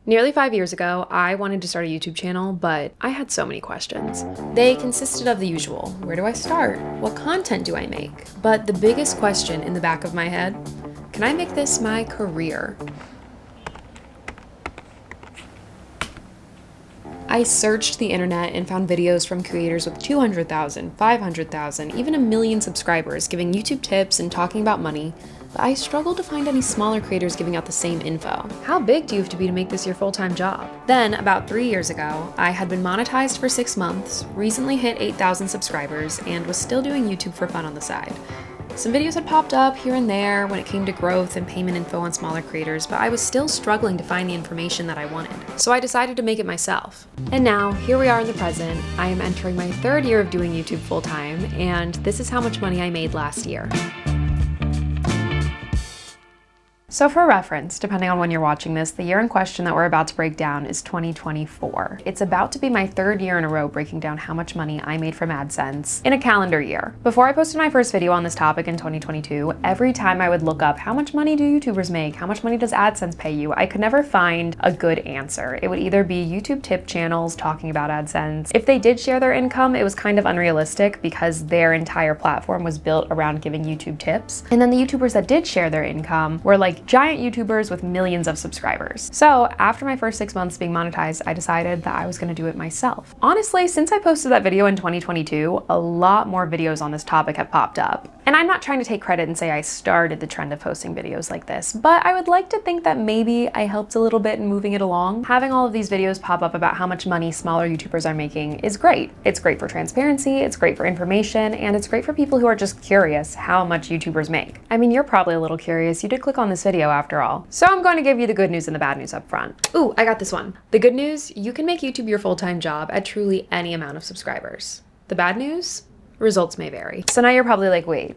Nearly 5 years ago, I wanted to start a YouTube channel, but I had so many questions. They consisted of the usual: where do I start? What content do I make? But the biggest question in the back of my head: can I make this my career? I searched the internet and found videos from creators with 200,000, 500,000, even 1 million subscribers giving YouTube tips and talking about money, but I struggled to find any smaller creators giving out the same info. How big do you have to be to make this your full-time job? Then, about 3 years ago, I had been monetized for 6 months, recently hit 8,000 subscribers, and was still doing YouTube for fun on the side. Some videos had popped up here and there when it came to growth and payment info on smaller creators, but I was still struggling to find the information that I wanted. So I decided to make it myself. And now, here we are in the present. I am entering my 3rd year of doing YouTube full-time, and this is how much money I made last year. So for reference, depending on when you're watching this, the year in question that we're about to break down is 2024. It's about to be my 3rd year in a row breaking down how much money I made from AdSense in a calendar year. Before I posted my first video on this topic in 2022, every time I would look up how much money do YouTubers make, how much money does AdSense pay you, I could never find a good answer. It would either be YouTube tip channels talking about AdSense. If they did share their income, it was kind of unrealistic because their entire platform was built around giving YouTube tips. And then the YouTubers that did share their income were like giant YouTubers with millions of subscribers. So after my first 6 months being monetized, I decided that I was gonna do it myself. Honestly, since I posted that video in 2022, a lot more videos on this topic have popped up. And I'm not trying to take credit and say I started the trend of posting videos like this, but I would like to think that maybe I helped a little bit in moving it along. Having all of these videos pop up about how much money smaller YouTubers are making is great. It's great for transparency, it's great for information, and it's great for people who are just curious how much YouTubers make. I mean, you're probably a little curious. You did click on this video after all. So I'm going to give you the good news and the bad news up front. Ooh, I got this one. The good news: you can make YouTube your full-time job at truly any amount of subscribers. The bad news: results may vary. So now you're probably like, wait,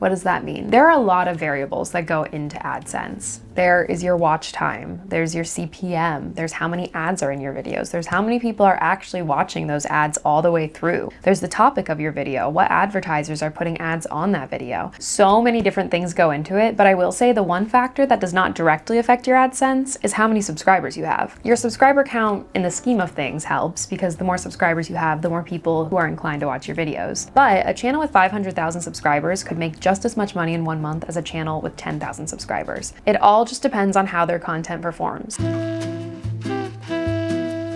what does that mean? There are a lot of variables that go into AdSense. There is your watch time, there's your CPM, there's how many ads are in your videos, there's how many people are actually watching those ads all the way through. There's the topic of your video, what advertisers are putting ads on that video. So many different things go into it, but I will say the one factor that does not directly affect your AdSense is how many subscribers you have. Your subscriber count in the scheme of things helps because the more subscribers you have, the more people who are inclined to watch your videos. But a channel with 500,000 subscribers could make just as much money in 1 month as a channel with 10,000 subscribers. It all just depends on how their content performs.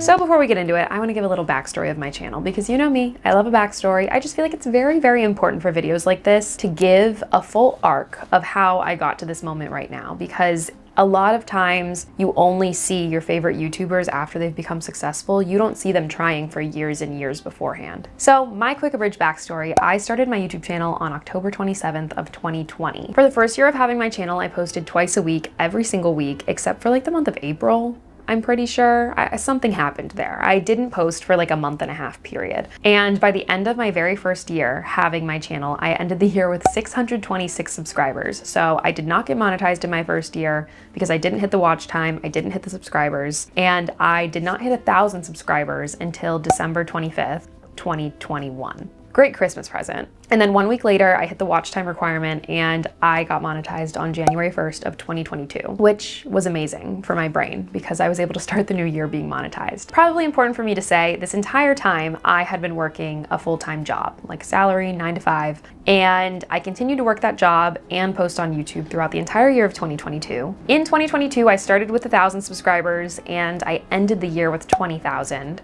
So before we get into it, I want to give a little backstory of my channel because you know me, I love a backstory. I just feel like it's very, very important for videos like this to give a full arc of how I got to this moment right now, because a lot of times you only see your favorite YouTubers after they've become successful. You don't see them trying for years and years beforehand. So my quick abridged backstory: I started my YouTube channel on October 27th of 2020. For the first year of having my channel, I posted twice a week, every single week, except for like the month of April. I'm pretty sure something happened there. I didn't post for like a month and a half period. And by the end of my very first year having my channel, I ended the year with 626 subscribers. So I did not get monetized in my first year because I didn't hit the watch time, I didn't hit the subscribers, and I did not hit 1,000 subscribers until December 25th, 2021. Great Christmas present. And then 1 week later, I hit the watch time requirement and I got monetized on January 1st of 2022, which was amazing for my brain because I was able to start the new year being monetized. Probably important for me to say, this entire time I had been working a full-time job, like salary, 9 to 5, and I continued to work that job and post on YouTube throughout the entire year of 2022. In 2022, I started with 1,000 subscribers and I ended the year with 20,000.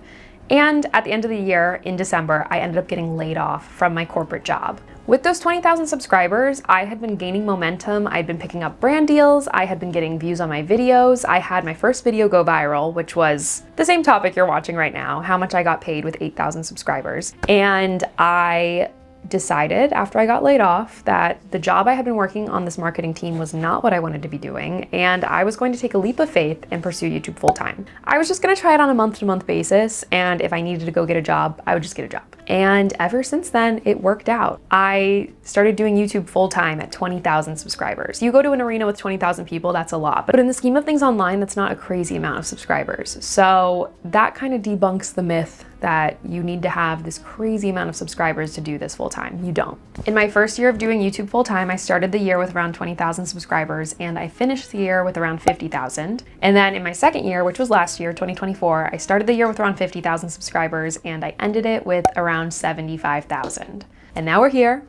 And at the end of the year, in December, I ended up getting laid off from my corporate job. With those 20,000 subscribers, I had been gaining momentum. I'd been picking up brand deals. I had been getting views on my videos. I had my first video go viral, which was the same topic you're watching right now: how much I got paid with 8,000 subscribers. And I decided after I got laid off that the job I had been working on, this marketing team, was not what I wanted to be doing, and I was going to take a leap of faith and pursue YouTube full-time. I was just gonna try it on a month-to-month basis, and if I needed to go get a job, I would just get a job. And ever since then, it worked out. I started doing YouTube full-time at 20,000 subscribers. You go to an arena with 20,000 people, that's a lot, but in the scheme of things online, that's not a crazy amount of subscribers. So that kind of debunks the myth that you need to have this crazy amount of subscribers to do this full time. You don't. In my first year of doing YouTube full time, I started the year with around 20,000 subscribers and I finished the year with around 50,000. And then in my second year, which was last year, 2024, I started the year with around 50,000 subscribers and I ended it with around 75,000. And now we're here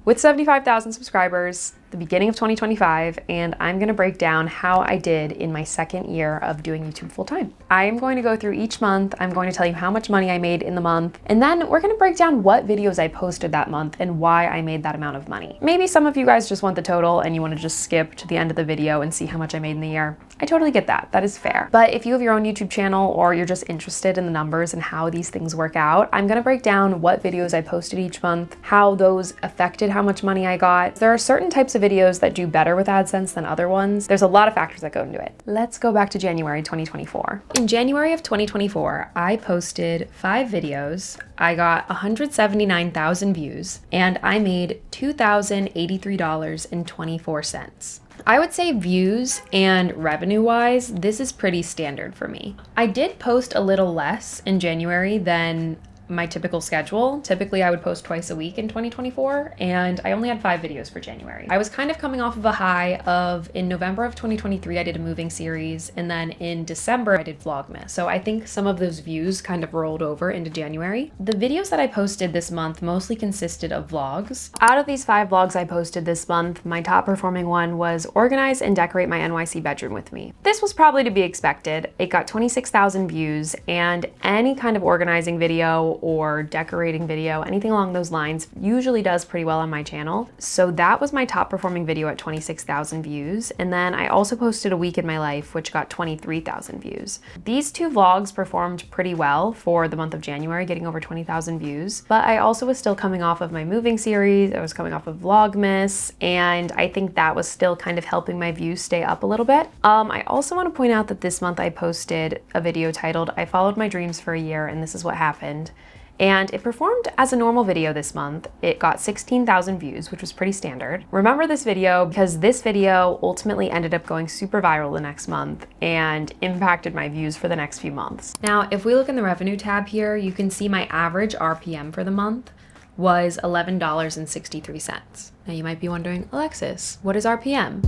with 75,000 subscribers, the beginning of 2025, and I'm gonna break down how I did in my second year of doing YouTube full time. I am going to go through each month. I'm going to tell you how much money I made in the month, and then we're gonna break down what videos I posted that month and why I made that amount of money. Maybe some of you guys just want the total and you wanna just skip to the end of the video and see how much I made in the year. I totally get that. That is fair. But if you have your own YouTube channel or you're just interested in the numbers and how these things work out, I'm gonna break down what videos I posted each month, how those affected how much money I got. There are certain types of videos that do better with AdSense than other ones. There's a lot of factors that go into it. Let's go back to January 2024. In January of 2024, I posted 5 videos. I got 179,000 views and I made $2,083.24. I would say views and revenue-wise, this is pretty standard for me. I did post a little less in January than my typical schedule. Typically, I would post twice a week in 2024, and I only had 5 videos for January. I was kind of coming off of a high of, in November of 2023, I did a moving series, and then in December, I did Vlogmas. So I think some of those views kind of rolled over into January. The videos that I posted this month mostly consisted of vlogs. Out of these 5 vlogs I posted this month, my top performing one was Organize and Decorate My NYC Bedroom With Me. This was probably to be expected. It got 26,000 views, and any kind of organizing video or decorating video, anything along those lines, usually does pretty well on my channel. So that was my top performing video at 26,000 views. And then I also posted A Week in My Life, which got 23,000 views. These 2 vlogs performed pretty well for the month of January, getting over 20,000 views. But I also was still coming off of my moving series. I was coming off of Vlogmas, and I think that was still kind of helping my views stay up a little bit. I also want to point out that this month I posted a video titled I Followed My Dreams for a Year and This Is What Happened. And it performed as a normal video this month. It got 16,000 views, which was pretty standard. Remember this video because this video ultimately ended up going super viral the next month and impacted my views for the next few months. Now, if we look in the revenue tab here, you can see my average RPM for the month was $11.63. Now you might be wondering, Alexis, what is RPM?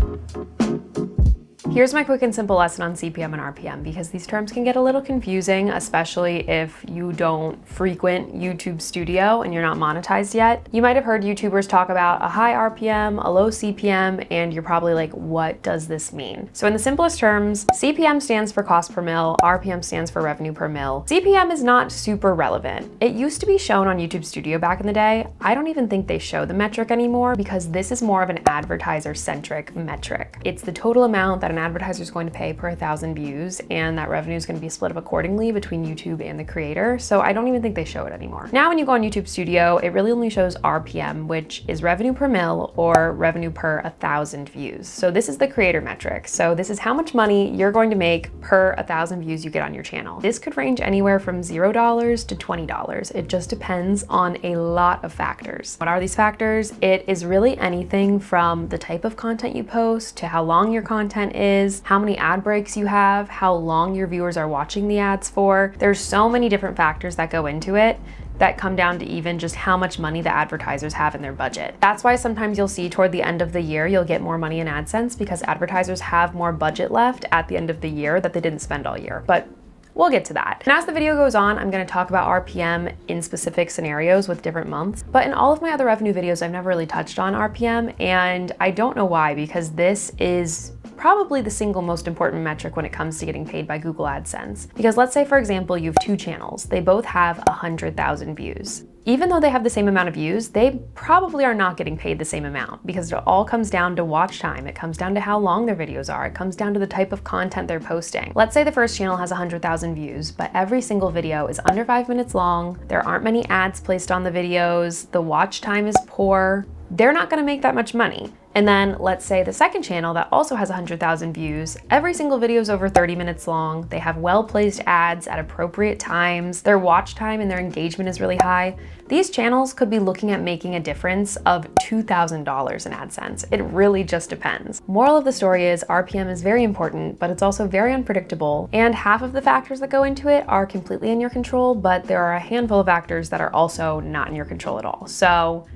Here's my quick and simple lesson on CPM and RPM because these terms can get a little confusing, especially if you don't frequent YouTube Studio and you're not monetized yet. You might have heard YouTubers talk about a high RPM, a low CPM, and you're probably like, what does this mean? So in the simplest terms, CPM stands for cost per mil, RPM stands for revenue per mil. CPM is not super relevant. It used to be shown on YouTube Studio back in the day. I don't even think they show the metric anymore because this is more of an advertiser-centric metric. It's the total amount that an advertiser is going to pay per 1,000 views, and that revenue is going to be split up accordingly between YouTube and the creator. So I don't even think they show it anymore. Now when you go on YouTube Studio, it really only shows RPM, which is revenue per mil or revenue per 1,000 views. So this is the creator metric. So this is how much money you're going to make per 1,000 views you get on your channel. This could range anywhere from $0 to $20. It just depends on a lot of factors. What are these factors? It is really anything from the type of content you post to how long your content is, how many ad breaks you have, how long your viewers are watching the ads for. There's so many different factors that go into it that come down to even just how much money the advertisers have in their budget. That's why sometimes you'll see toward the end of the year, you'll get more money in AdSense because advertisers have more budget left at the end of the year that they didn't spend all year. But we'll get to that. And as the video goes on, I'm gonna talk about RPM in specific scenarios with different months. But in all of my other revenue videos, I've never really touched on RPM, and I don't know why, because this is probably the single most important metric when it comes to getting paid by Google AdSense. Because let's say, for example, you have 2 channels. They both have 100,000 views. Even though they have the same amount of views, they probably are not getting paid the same amount because it all comes down to watch time. It comes down to how long their videos are. It comes down to the type of content they're posting. Let's say the first channel has 100,000 views, but every single video is under 5 minutes long. There aren't many ads placed on the videos. The watch time is poor. They're not gonna make that much money. And then let's say the second channel that also has 100,000 views, every single video is over 30 minutes long. They have well-placed ads at appropriate times. Their watch time and their engagement is really high. These channels could be looking at making a difference of $2,000 in AdSense. It really just depends. Moral of the story is RPM is very important, but it's also very unpredictable. And half of the factors that go into it are completely in your control, but there are a handful of factors that are also not in your control at all. So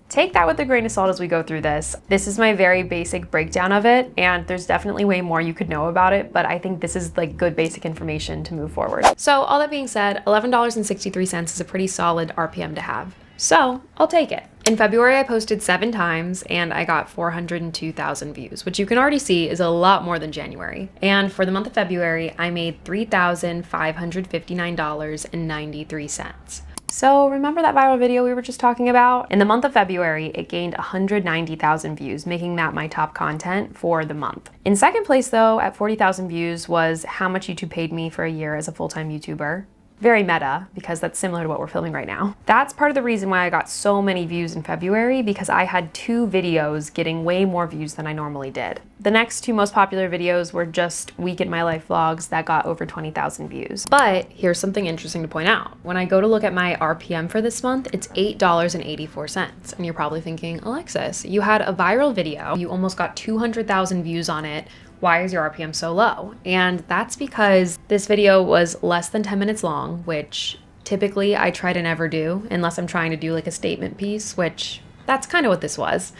take that with a grain of salt as we go through this. This is my very basic breakdown of it, and there's definitely way more you could know about it, but I think this is like good basic information to move forward. So all that being said, $11.63 is a pretty solid RPM to have. So I'll take it. In February, I posted 7 times and I got 402,000 views, which you can already see is a lot more than January. And for the month of February, I made $3,559.93. So remember that viral video we were just talking about? In the month of February, it gained 190,000 views, making that my top content for the month. In second place though, at 40,000 views, was how much YouTube paid me for a year as a full-time YouTuber. Very meta, because that's similar to what we're filming right now. That's part of the reason why I got so many views in February, because I had 2 videos getting way more views than I normally did. The next 2 most popular videos were just week in my life vlogs that got over 20,000 views. But here's something interesting to point out. When I go to look at my RPM for this month, it's $8.84. And you're probably thinking, Alexis, you had a viral video, you almost got 200,000 views on it. Why is your RPM so low? And that's because this video was less than 10 minutes long, which typically I try to never do unless I'm trying to do like a statement piece, which that's kind of what this was.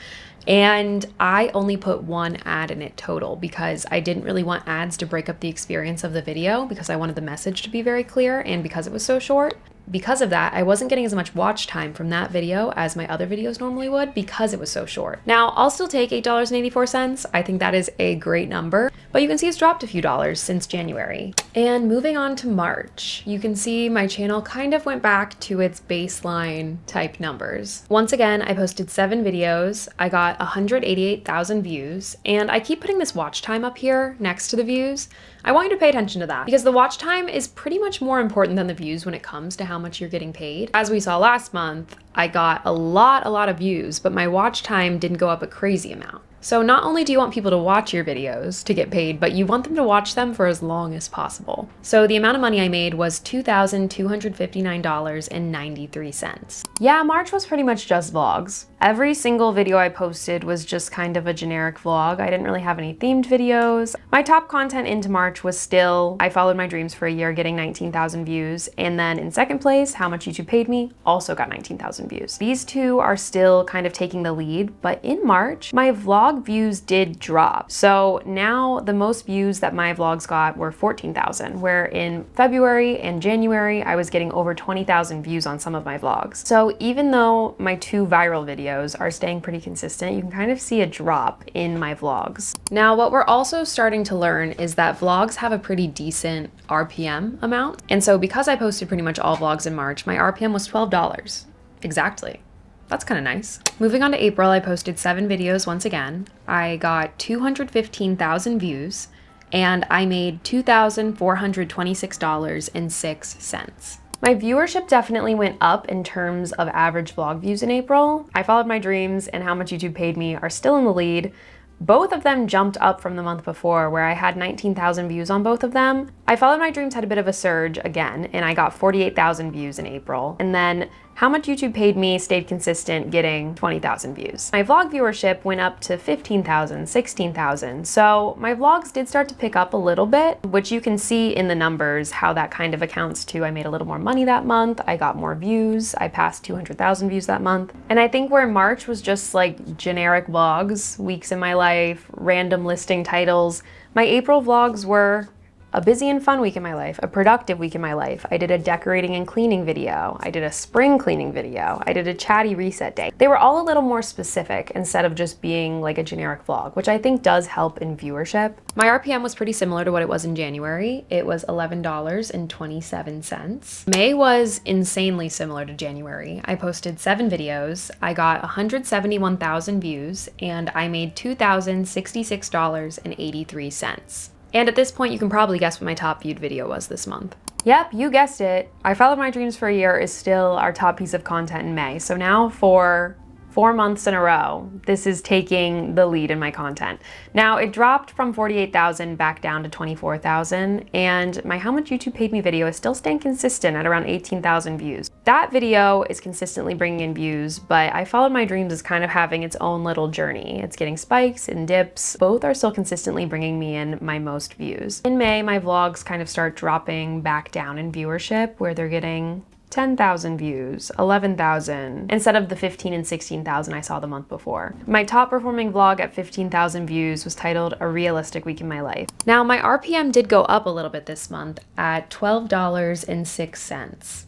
And I only put 1 ad in it total because I didn't really want ads to break up the experience of the video, because I wanted the message to be very clear and because it was so short. Because of that, I wasn't getting as much watch time from that video as my other videos normally would because it was so short. Now, I'll still take $8.84. I think that is a great number, but you can see it's dropped a few dollars since January. And moving on to March, you can see my channel kind of went back to its baseline type numbers. Once again, I posted 7 videos. I got 188,000 views, and I keep putting this watch time up here next to the views. I want you to pay attention to that because the watch time is pretty much more important than the views when it comes to how much you're getting paid. As we saw last month, I got a lot of views, but my watch time didn't go up a crazy amount. So not only do you want people to watch your videos to get paid, but you want them to watch them for as long as possible. So the amount of money I made was $2,259.93. Yeah, March was pretty much just vlogs. Every single video I posted was just kind of a generic vlog. I didn't really have any themed videos. My top content into March was still I Followed My Dreams for a Year, getting 19,000 views. And then in second place, How Much YouTube Paid Me, also got 19,000 views. These 2 are still kind of taking the lead, but in March, my vlog views did drop. So now the most views that my vlogs got were 14,000, where in February and January, I was getting over 20,000 views on some of my vlogs. So even though my 2 viral videos are staying pretty consistent, you can kind of see a drop in my vlogs. Now, what we're also starting to learn is that vlogs have a pretty decent RPM amount. And so because I posted pretty much all vlogs in March, my RPM was $12. Exactly. That's kind of nice. Moving on to April, I posted 7 videos once again. I got 215,000 views and I made $2,426.06. My viewership definitely went up in terms of average vlog views in April. I Followed My Dreams and How Much YouTube Paid Me are still in the lead. Both of them jumped up from the month before, where I had 19,000 views on both of them. I Followed My Dreams had a bit of a surge again, and I got 48,000 views in April. And then How Much YouTube Paid Me stayed consistent, getting 20,000 views. My vlog viewership went up to 15,000, 16,000. So my vlogs did start to pick up a little bit, which you can see in the numbers how that kind of accounts to I made a little more money that month, I got more views, I passed 200,000 views that month. And I think where March was just like generic vlogs, weeks in my life, random listing titles, my April vlogs were a busy and fun week in my life, a productive week in my life. I did a decorating and cleaning video. I did a spring cleaning video. I did a chatty reset day. They were all a little more specific instead of just being like a generic vlog, which I think does help in viewership. My RPM was pretty similar to what it was in January. It was $11.27. May was insanely similar to January. I posted 7 videos. I got 171,000 views and I made $2,066.83. And at this point, you can probably guess what my top viewed video was this month. Yep, you guessed it. I Followed My Dreams for a Year is still our top piece of content in May. So now for 4 months in a row, this is taking the lead in my content. Now, it dropped from 48,000 back down to 24,000, and my How Much YouTube Paid Me video is still staying consistent at around 18,000 views. That video is consistently bringing in views, but I Followed My Dreams is kind of having its own little journey. It's getting spikes and dips. Both are still consistently bringing me in my most views. In May, my vlogs kind of start dropping back down in viewership, where they're getting 10,000 views, 11,000, instead of the 15 and 16,000 I saw the month before. My top performing vlog at 15,000 views was titled A Realistic Week in My Life. Now, my RPM did go up a little bit this month at $12.06.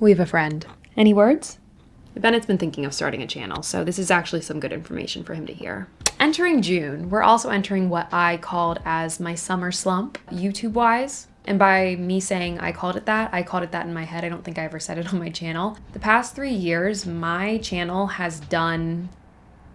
We have a friend. Any words? Bennett's been thinking of starting a channel, so this is actually some good information for him to hear. Entering June, we're also entering what I called as my summer slump, YouTube-wise. And by me saying I called it that in my head. I don't think I ever said it on my channel. The past 3 years, my channel has done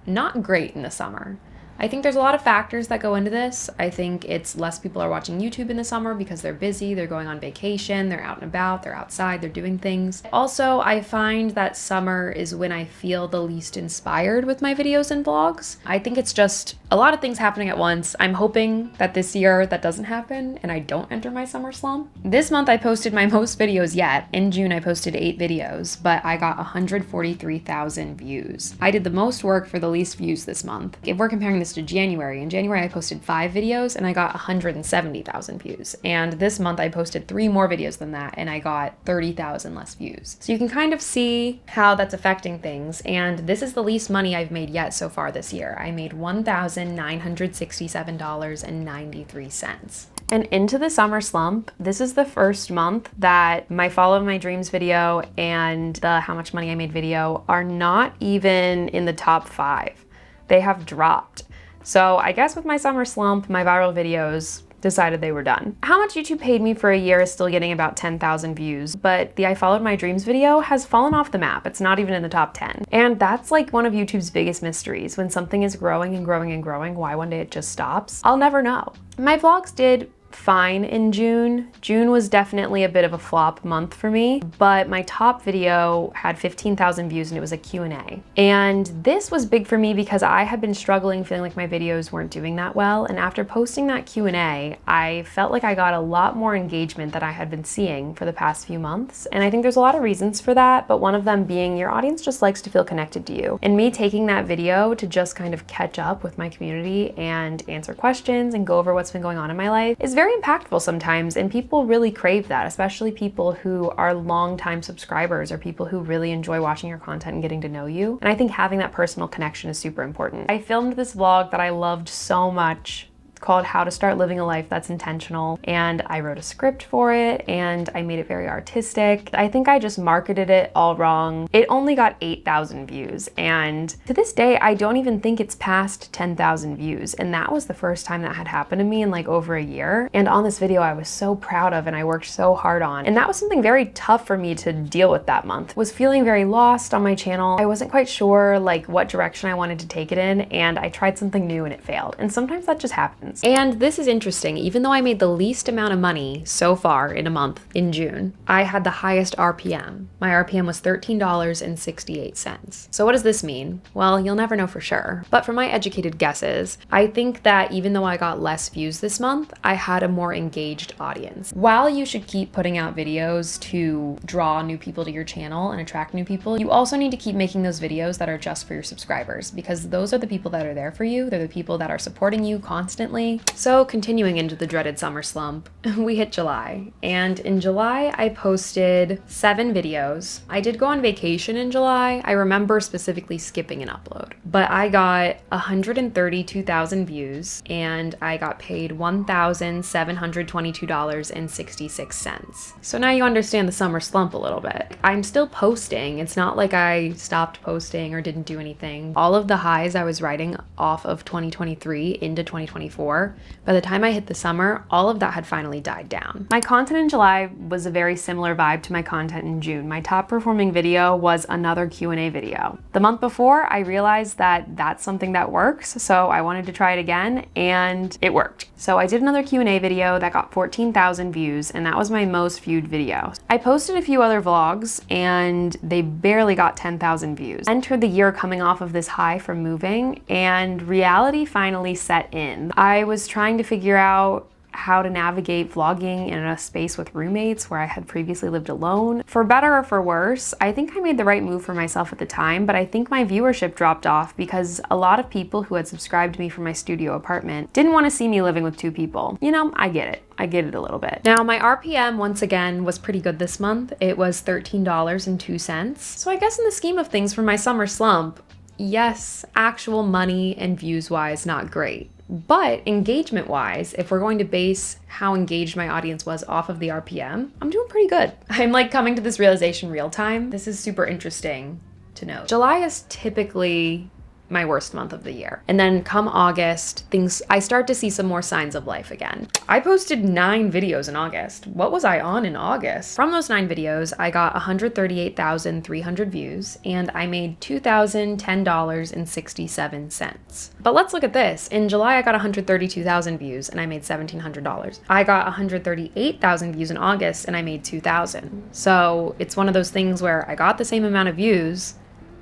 not great in the summer. I think there's a lot of factors that go into this. I think it's less people are watching YouTube in the summer because they're busy, they're going on vacation, they're out and about, they're outside, they're doing things. Also, I find that summer is when I feel the least inspired with my videos and vlogs. I think it's just a lot of things happening at once. I'm hoping that this year that doesn't happen and I don't enter my summer slump. This month I posted my most videos yet. In June I posted 8 videos, but I got 143,000 views. I did the most work for the least views this month. If we're comparing this to January, in January I posted 5 videos and I got 170,000 views. And this month I posted 3 more videos than that and I got 30,000 less views. So you can kind of see how that's affecting things. And this is the least money I've made yet so far this year. I made $1,967.93. And into the summer slump, this is the first month that my Follow My Dreams video and the How Much Money I Made video are not even in the top 5. They have dropped. So I guess with my summer slump, my viral videos decided they were done. How Much YouTube Paid Me for a year is still getting about 10,000 views, but the I Followed My Dreams video has fallen off the map. It's not even in the top 10. And that's like one of YouTube's biggest mysteries. When something is growing and growing and growing, why one day it just stops? I'll never know. My vlogs did fine in June. June was definitely a bit of a flop month for me, but my top video had 15,000 views and it was a Q&A. And this was big for me because I had been struggling, feeling like my videos weren't doing that well. And after posting that Q&A, I felt like I got a lot more engagement that I had been seeing for the past few months. And I think there's a lot of reasons for that, but one of them being your audience just likes to feel connected to you. And me taking that video to just kind of catch up with my community and answer questions and go over what's been going on in my life is very impactful sometimes, and people really crave that, especially people who are longtime subscribers or people who really enjoy watching your content and getting to know you. And I think having that personal connection is super important. I filmed this vlog that I loved so much called How to Start Living a Life That's Intentional, and I wrote a script for it and I made it very artistic. I think I just marketed it all wrong. It only got 8,000 views, and to this day I don't even think it's past 10,000 views, and that was the first time that had happened to me in like over a year. And on this video I was so proud of and I worked so hard on, and that was something very tough for me to deal with that month. Was feeling very lost on my channel. I wasn't quite sure like what direction I wanted to take it in, and I tried something new and it failed, and sometimes that just happens. And this is interesting. Even though I made the least amount of money so far in a month in June, I had the highest RPM. My RPM was $13.68. So what does this mean? Well, you'll never know for sure. But from my educated guesses, I think that even though I got less views this month, I had a more engaged audience. While you should keep putting out videos to draw new people to your channel and attract new people, you also need to keep making those videos that are just for your subscribers, because those are the people that are there for you. They're the people that are supporting you constantly. So continuing into the dreaded summer slump, we hit July. And in July, I posted 7 videos. I did go on vacation in July. I remember specifically skipping an upload, but I got 132,000 views and I got paid $1,722.66. So now you understand the summer slump a little bit. I'm still posting. It's not like I stopped posting or didn't do anything. All of the highs I was riding off of 2023 into 2024 before, by the time I hit the summer, all of that had finally died down. My content in July was a very similar vibe to my content in June. My top performing video was another Q&A video. The month before, I realized that that's something that works, so I wanted to try it again, and it worked. So I did another Q&A video that got 14,000 views, and that was my most viewed video. I posted a few other vlogs, and they barely got 10,000 views. Entered the year coming off of this high from moving, and reality finally set in. I was trying to figure out how to navigate vlogging in a space with roommates where I had previously lived alone. For better or for worse, I think I made the right move for myself at the time, but I think my viewership dropped off because a lot of people who had subscribed to me from my studio apartment didn't want to see me living with 2 people. You know, I get it. I get it a little bit. Now, my RPM, once again, was pretty good this month. It was $13.02. So I guess in the scheme of things for my summer slump, yes, actual money and views-wise, not great. But engagement-wise, if we're going to base how engaged my audience was off of the RPM, I'm doing pretty good. I'm like coming to this realization real time. This is super interesting to note. July is typically my worst month of the year. And then come August, I start to see some more signs of life again. I posted 9 videos in August. What was I on in August? From those 9 videos, I got 138,300 views and I made $2,010.67. But let's look at this. In July, I got 132,000 views and I made $1,700. I got 138,000 views in August and I made $2,000. So it's one of those things where I got the same amount of views.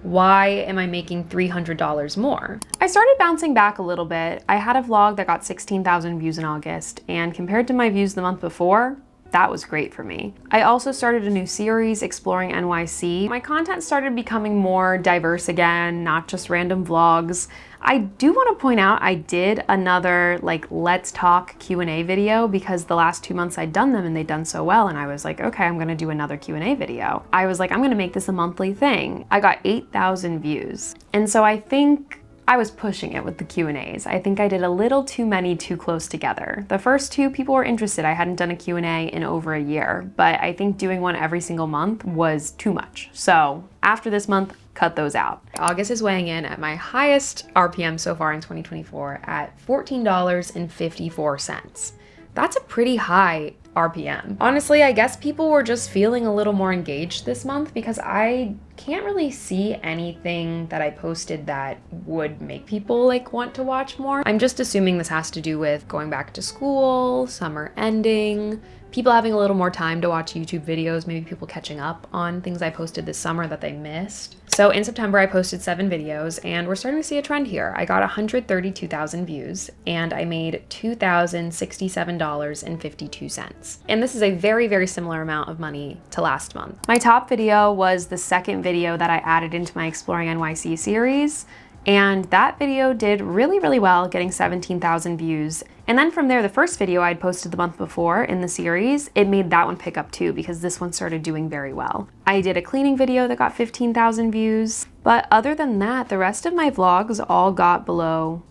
Why am I making $300 more? I started bouncing back a little bit. I had a vlog that got 16,000 views in August, and compared to my views the month before, that was great for me. I also started a new series exploring NYC. My content started becoming more diverse again, not just random vlogs. I do want to point out I did another let's talk Q&A video because the last 2 months I'd done them and they'd done so well, and I was like, okay, I'm going to do another Q&A video. I was like, I'm going to make this a monthly thing. I got 8,000 views. And so I think I was pushing it with the Q&As. I think I did a little too many too close together. The first 2 people were interested. I hadn't done a Q&A in over a year, but I think doing one every single month was too much. So after this month, cut those out. August is weighing in at my highest RPM so far in 2024 at $14.54. That's a pretty high RPM. Honestly, I guess people were just feeling a little more engaged this month because I can't really see anything that I posted that would make people want to watch more. I'm just assuming this has to do with going back to school, summer ending, people having a little more time to watch YouTube videos, maybe people catching up on things I posted this summer that they missed. So in September, I posted 7 videos and we're starting to see a trend here. I got 132,000 views and I made $2,067.52. And this is a very, very similar amount of money to last month. My top video was the second video that I added into my Exploring NYC series. And that video did really, really well, getting 17,000 views. And then from there, the first video I'd posted the month before in the series, it made that one pick up too, because this one started doing very well. I did a cleaning video that got 15,000 views. But other than that, the rest of my vlogs all got below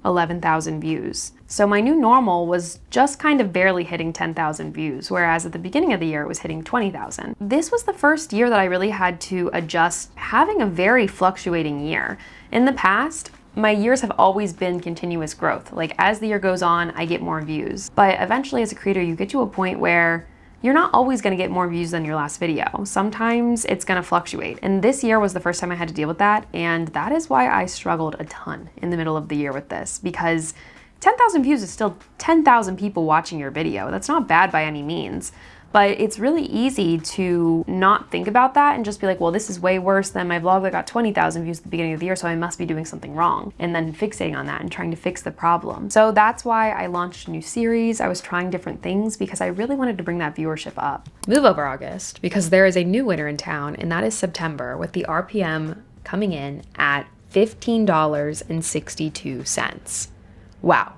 11,000 views. So my new normal was just kind of barely hitting 10,000 views, whereas at the beginning of the year it was hitting 20,000. This was the first year that I really had to adjust having a very fluctuating year. In the past, my years have always been continuous growth. As the year goes on, I get more views. But eventually as a creator, you get to a point where you're not always gonna get more views than your last video. Sometimes it's gonna fluctuate. And this year was the first time I had to deal with that. And that is why I struggled a ton in the middle of the year with this, because 10,000 views is still 10,000 people watching your video. That's not bad by any means. But it's really easy to not think about that and just be like, well, this is way worse than my vlog that got 20,000 views at the beginning of the year, so I must be doing something wrong. And then fixating on that and trying to fix the problem. So that's why I launched a new series. I was trying different things because I really wanted to bring that viewership up. Move over August, because there is a new winner in town, and that is September, with the RPM coming in at $15.62. Wow,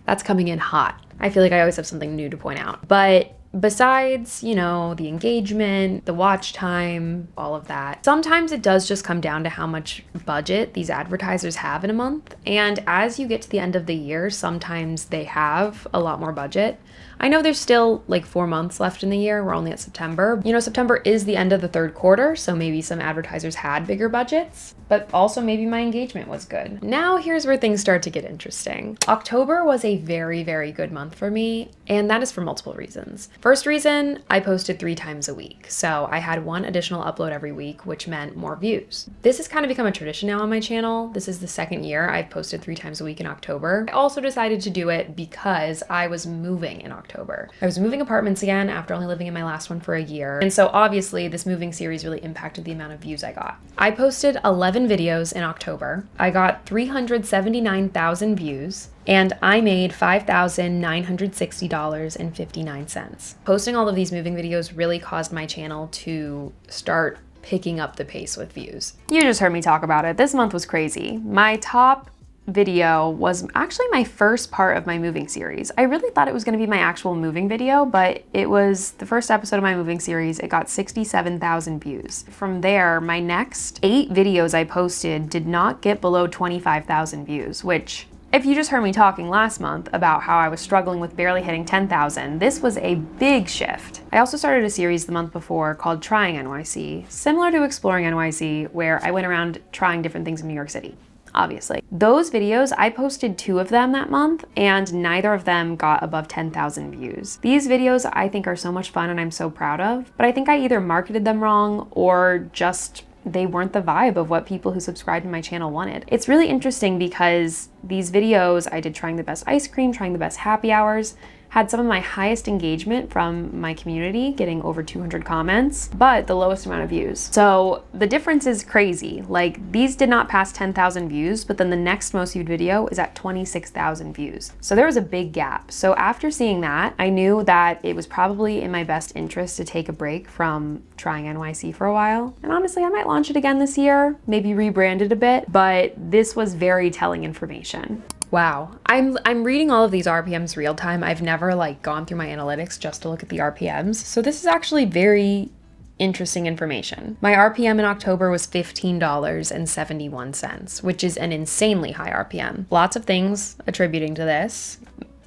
that's coming in hot. I feel like I always have something new to point out. But besides, the engagement, the watch time, all of that, sometimes it does just come down to how much budget these advertisers have in a month. And as you get to the end of the year, sometimes they have a lot more budget. I know there's still like 4 months left in the year. We're only at September. You know, September is the end of the third quarter, so maybe some advertisers had bigger budgets, but also maybe my engagement was good. Now here's where things start to get interesting. October was a very, very good month for me, and that is for multiple reasons. First reason, I posted 3 times a week. So I had 1 additional upload every week, which meant more views. This has kind of become a tradition now on my channel. This is the second year I've posted 3 times a week in October. I also decided to do it because I was moving in October. I was moving apartments again after only living in my last one for a year. And so obviously this moving series really impacted the amount of views I got. I posted 11 videos in October. I got 379,000 views, and I made $5,960.59. Posting all of these moving videos really caused my channel to start picking up the pace with views. You just heard me talk about it. This month was crazy. My top video was actually my first part of my moving series. I really thought it was going to be my actual moving video, but it was the first episode of my moving series. It got 67,000 views. From there, my next 8 videos I posted did not get below 25,000 views, which, if you just heard me talking last month about how I was struggling with barely hitting 10,000, this was a big shift. I also started a series the month before called Trying NYC, similar to Exploring NYC, where I went around trying different things in New York City. Obviously. Those videos, I posted 2 of them that month, and neither of them got above 10,000 views. These videos I think are so much fun and I'm so proud of, but I think I either marketed them wrong or just they weren't the vibe of what people who subscribed to my channel wanted. It's really interesting because these videos I did trying the best ice cream, trying the best happy hours, had some of my highest engagement from my community, getting over 200 comments, but the lowest amount of views. So the difference is crazy. Like, these did not pass 10,000 views, but then the next most viewed video is at 26,000 views. So there was a big gap. So after seeing that, I knew that it was probably in my best interest to take a break from Trying NYC for a while. And honestly, I might launch it again this year, maybe rebrand it a bit, but this was very telling information. Wow, I'm reading all of these RPMs real time. I've never like gone through my analytics just to look at the RPMs. So this is actually very interesting information. My RPM in October was $15.71, which is an insanely high RPM. Lots of things attributing to this.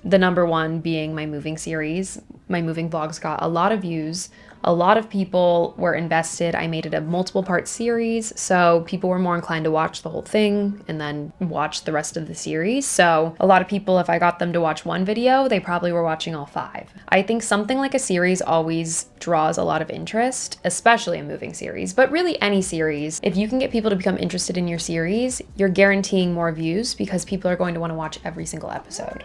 The number one being my moving series. My moving vlogs got a lot of views. A lot of people were invested. I made it a multiple part series, so people were more inclined to watch the whole thing and then watch the rest of the series. So a lot of people, if I got them to watch one video, they probably were watching all 5. I think something like a series always draws a lot of interest, especially a moving series, but really any series. If you can get people to become interested in your series, you're guaranteeing more views because people are going to want to watch every single episode.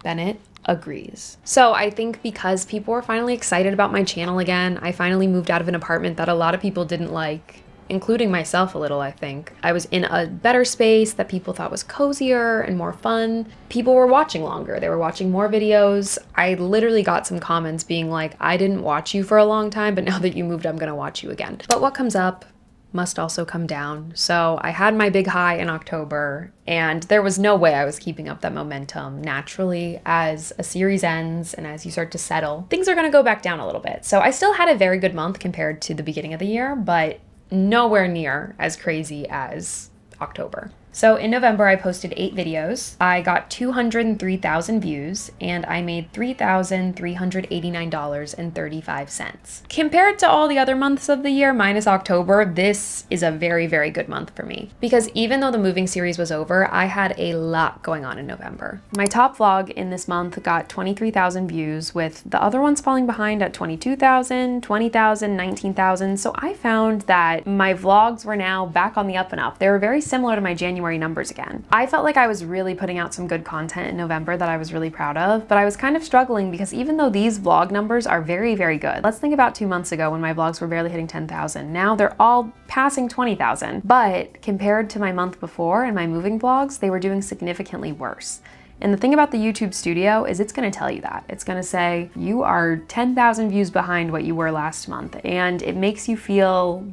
Bennett agrees. So I think because people were finally excited about my channel again, I finally moved out of an apartment that a lot of people didn't like, including myself a little, I think. I was in a better space that people thought was cozier and more fun. People were watching longer. They were watching more videos. I literally got some comments being like, I didn't watch you for a long time, but now that you moved, I'm gonna watch you again. But what comes up must also come down. So I had my big high in October, and there was no way I was keeping up that momentum. Naturally, as a series ends and as you start to settle, things are gonna go back down a little bit. So I still had a very good month compared to the beginning of the year, but nowhere near as crazy as October. So in November, I posted 8 videos. I got 203,000 views, and I made $3,389.35. Compared to all the other months of the year, minus October, this is a very, very good month for me. Because even though the moving series was over, I had a lot going on in November. My top vlog in this month got 23,000 views, with the other ones falling behind at 22,000, 20,000, 19,000. So I found that my vlogs were now back on the up and up. They were very similar to my January numbers again. I felt like I was really putting out some good content in November that I was really proud of, but I was kind of struggling because even though these vlog numbers are very, very good, let's think about 2 months ago when my vlogs were barely hitting 10,000. Now they're all passing 20,000, but compared to my month before and my moving vlogs, they were doing significantly worse. And the thing about the YouTube Studio is it's gonna tell you that. It's gonna say, you are 10,000 views behind what you were last month, and it makes you feel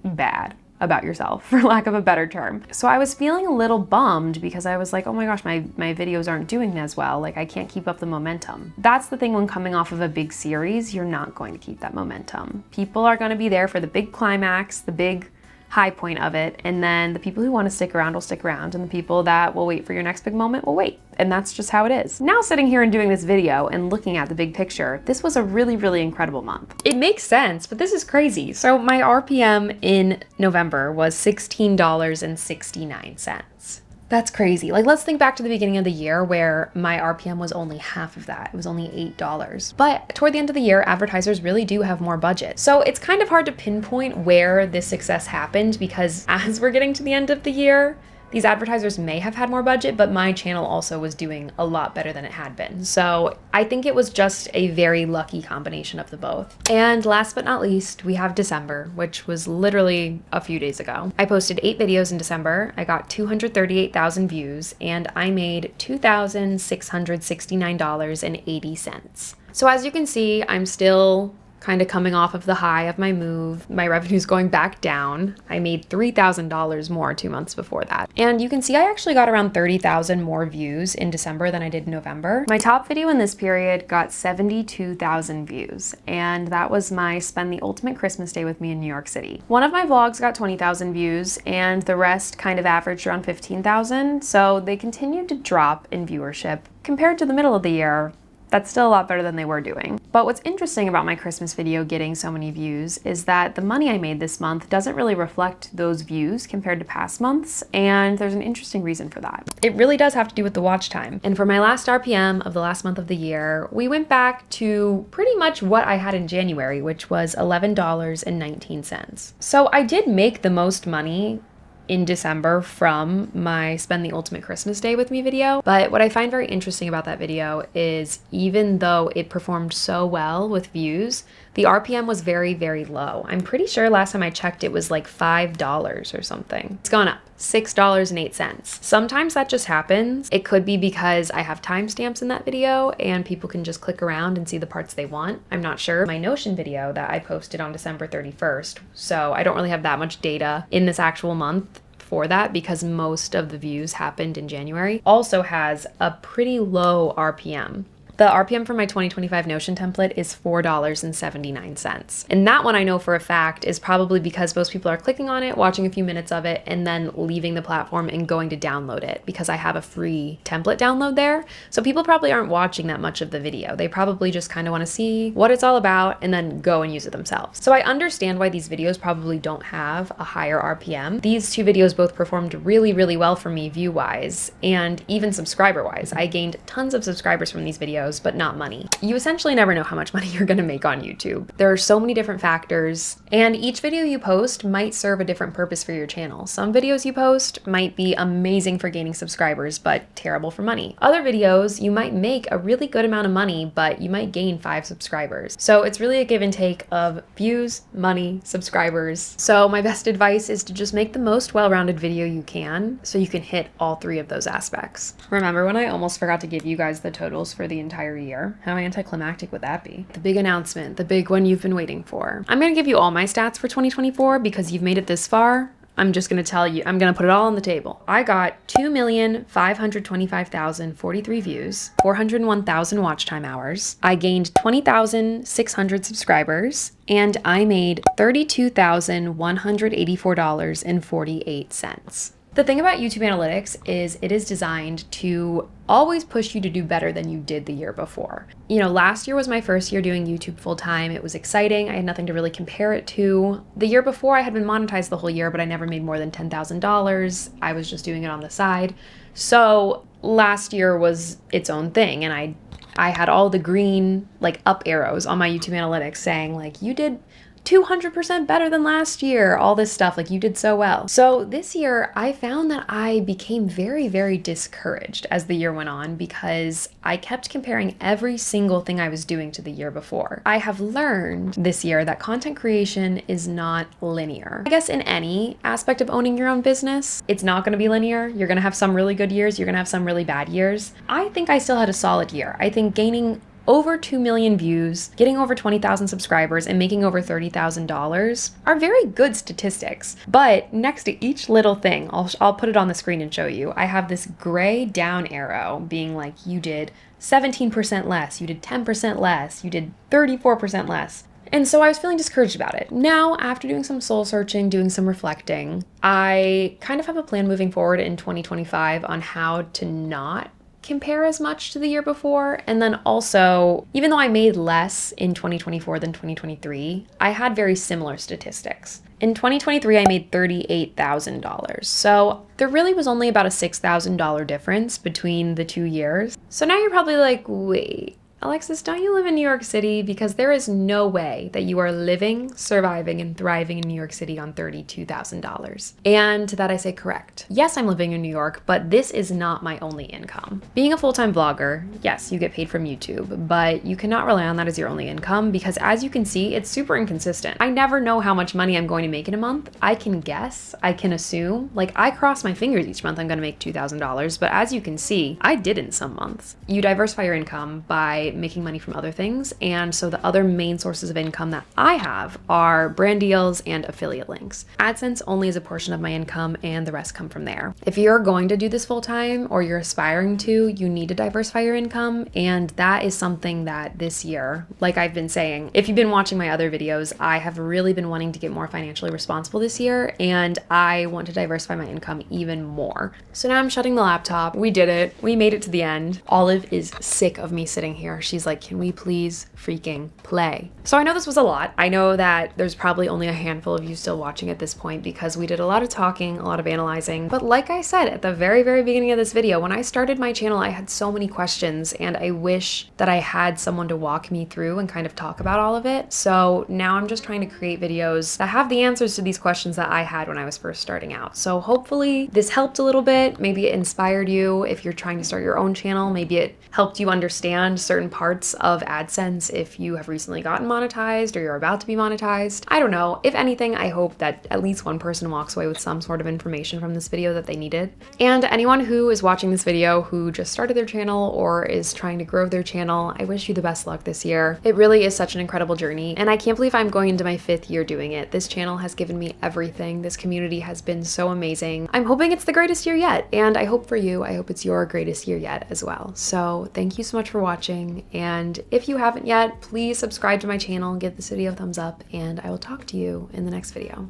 bad about yourself, for lack of a better term. So I was feeling a little bummed because I was like, oh my gosh, my videos aren't doing as well. Like, I can't keep up the momentum. That's the thing when coming off of a big series, you're not going to keep that momentum. People are gonna be there for the big climax, the big high point of it. And then the people who want to stick around will stick around, and the people that will wait for your next big moment will wait. And that's just how it is. Now sitting here and doing this video and looking at the big picture, this was a really, really incredible month. It makes sense, but this is crazy. So my RPM in November was $16.69. That's crazy. Like, let's think back to the beginning of the year where my RPM was only half of that. It was only $8. But toward the end of the year, advertisers really do have more budget. So it's kind of hard to pinpoint where this success happened, because as we're getting to the end of the year, these advertisers may have had more budget, but my channel also was doing a lot better than it had been. So I think it was just a very lucky combination of the both. And last but not least, we have December, which was literally a few days ago. I posted 8 videos in December. I got 238,000 views, and I made $2,669.80. So as you can see, I'm still kind of coming off of the high of my move. My revenue's going back down. I made $3,000 more 2 months before that. And you can see I actually got around 30,000 more views in December than I did in November. My top video in this period got 72,000 views, and that was my Spend the Ultimate Christmas Day with Me in New York City. One of my vlogs got 20,000 views, and the rest kind of averaged around 15,000, so they continued to drop in viewership. Compared to the middle of the year, that's still a lot better than they were doing. But what's interesting about my Christmas video getting so many views is that the money I made this month doesn't really reflect those views compared to past months, and there's an interesting reason for that. It really does have to do with the watch time. And for my last RPM of the last month of the year, we went back to pretty much what I had in January, which was $11.19. So I did make the most money in December from my Spend the Ultimate Christmas Day with Me video. But what I find very interesting about that video is even though it performed so well with views, the RPM was very, very low. I'm pretty sure last time I checked it was like $5 or something. It's gone up, $6.08. Sometimes that just happens. It could be because I have timestamps in that video and people can just click around and see the parts they want. I'm not sure. My Notion video that I posted on December 31st, so I don't really have that much data in this actual month for that because most of the views happened in January, also has a pretty low RPM. The RPM for my 2025 Notion template is $4.79. And that one I know for a fact is probably because most people are clicking on it, watching a few minutes of it, and then leaving the platform and going to download it because I have a free template download there. So people probably aren't watching that much of the video. They probably just kind of want to see what it's all about and then go and use it themselves. So I understand why these videos probably don't have a higher RPM. These two videos both performed really, really well for me view-wise and even subscriber-wise. I gained tons of subscribers from these videos, but not money. You essentially never know how much money you're gonna make on YouTube. There are so many different factors, and each video you post might serve a different purpose for your channel. Some videos you post might be amazing for gaining subscribers, but terrible for money. Other videos, you might make a really good amount of money, but you might gain 5 subscribers. So it's really a give and take of views, money, subscribers. So my best advice is to just make the most well-rounded video you can so you can hit all 3 of those aspects. Remember when I almost forgot to give you guys the totals for the entire year? How anticlimactic would that be? The big announcement, the big one you've been waiting for. I'm gonna give you all my stats for 2024 because you've made it this far. I'm just gonna tell you, I'm gonna put it all on the table. I got 2,525,043 views, 401,000 watch time hours. I gained 20,600 subscribers, and I made $32,184.48. The thing about YouTube Analytics is it is designed to always push you to do better than you did the year before. You know, last year was my first year doing YouTube full time. It was exciting. I had nothing to really compare it to. The year before I had been monetized the whole year, but I never made more than $10,000. I was just doing it on the side. So last year was its own thing, and I had all the green like up arrows on my YouTube Analytics saying like, you did 200% better than last year, all this stuff, like you did so well. So this year I found that I became very, very discouraged as the year went on because I kept comparing every single thing I was doing to the year before. I have learned this year that content creation is not linear. I guess in any aspect of owning your own business, it's not gonna be linear. You're gonna have some really good years, you're gonna have some really bad years. I think I still had a solid year. I think gaining over 2 million views, getting over 20,000 subscribers, and making over $30,000 are very good statistics. But next to each little thing, I'll put it on the screen and show you, I have this gray down arrow being like, you did 17% less, you did 10% less, you did 34% less. And so I was feeling discouraged about it. Now, after doing some soul searching, doing some reflecting, I kind of have a plan moving forward in 2025 on how to not compare as much to the year before. And then also, even though I made less in 2024 than 2023, I had very similar statistics. In 2023, I made $38,000. So there really was only about a $6,000 difference between the 2 years. So now you're probably like, wait, Alexis, don't you live in New York City? Because there is no way that you are living, surviving, and thriving in New York City on $32,000. And to that I say correct. Yes, I'm living in New York, but this is not my only income. Being a full-time vlogger, yes, you get paid from YouTube, but you cannot rely on that as your only income because as you can see, it's super inconsistent. I never know how much money I'm going to make in a month. I can guess, I can assume, like I cross my fingers each month I'm gonna make $2,000, but as you can see, I didn't some months. You diversify your income by making money from other things. And so the other main sources of income that I have are brand deals and affiliate links. AdSense only is a portion of my income and the rest come from there. If you're going to do this full time or you're aspiring to, you need to diversify your income. And that is something that this year, like I've been saying, if you've been watching my other videos, I have really been wanting to get more financially responsible this year. And I want to diversify my income even more. So now I'm shutting the laptop. We did it. We made it to the end. Olive is sick of me sitting here. She's like, can we please freaking play? So I know this was a lot. I know that there's probably only a handful of you still watching at this point because we did a lot of talking, a lot of analyzing. But like I said at the very, very beginning of this video, when I started my channel, I had so many questions and I wish that I had someone to walk me through and kind of talk about all of it. So now I'm just trying to create videos that have the answers to these questions that I had when I was first starting out. So hopefully this helped a little bit. Maybe it inspired you if you're trying to start your own channel. Maybe it helped you understand certain parts of AdSense if you have recently gotten monetized or you're about to be monetized. I don't know. If anything, I hope that at least one person walks away with some sort of information from this video that they needed. And anyone who is watching this video who just started their channel or is trying to grow their channel, I wish you the best luck this year. It really is such an incredible journey and I can't believe I'm going into my 5th year doing it. This channel has given me everything. This community has been so amazing. I'm hoping it's the greatest year yet and I hope for you, I hope it's your greatest year yet as well. So thank you so much for watching and if you haven't yet, please subscribe to my channel, give this video a thumbs up, and I will talk to you in the next video.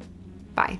Bye.